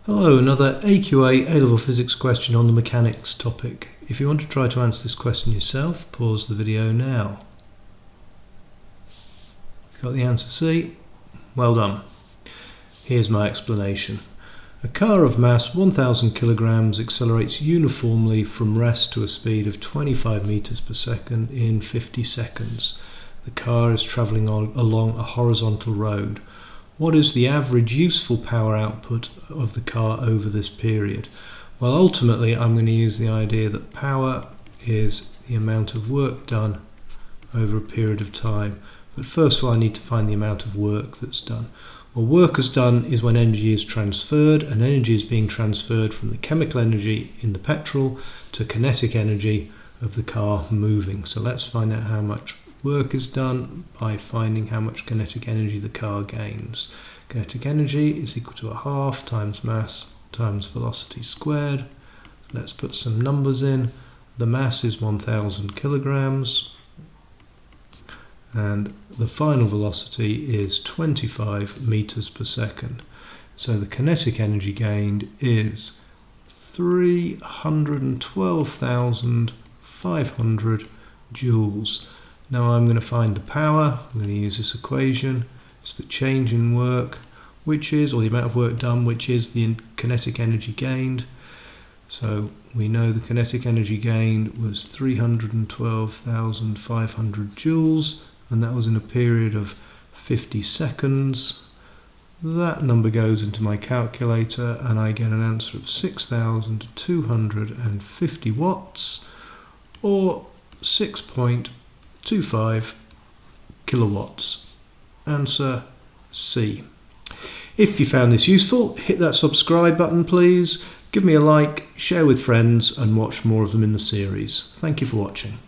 Hello, another AQA A-level physics question on the mechanics topic. If you want to try to answer this question yourself, pause the video now. If you've got the answer C, well done. Here's my explanation. A car of mass 1000 kilograms accelerates uniformly from rest to a speed of 25 meters per second in 50 seconds. The car is travelling along a horizontal road. What is the average useful power output of the car over this period? Well, ultimately I'm going to use the idea that power is the amount of work done over a period of time. But first of all I need to find the amount of work that's done. Well, work is done is when energy is transferred, and energy is being transferred from the chemical energy in the petrol to kinetic energy of the car moving. So let's find out how much work is done by finding how much kinetic energy the car gains. Kinetic energy is equal to 1/2 times mass times velocity squared. Let's put some numbers in. The mass is 1000 kilograms and the final velocity is 25 meters per second. So the kinetic energy gained is 312,500 joules. Now I'm going to find the power. I'm going to use this equation. It's the change in work, which is, or the amount of work done, which is the kinetic energy gained. So we know the kinetic energy gained was 312,500 joules, and that was in a period of 50 seconds. That number goes into my calculator and I get an answer of 6,250 watts, or 6.25 kilowatts. Answer C. If you found this useful, hit that subscribe button please, give me a like, share with friends and watch more of them in the series. Thank you for watching.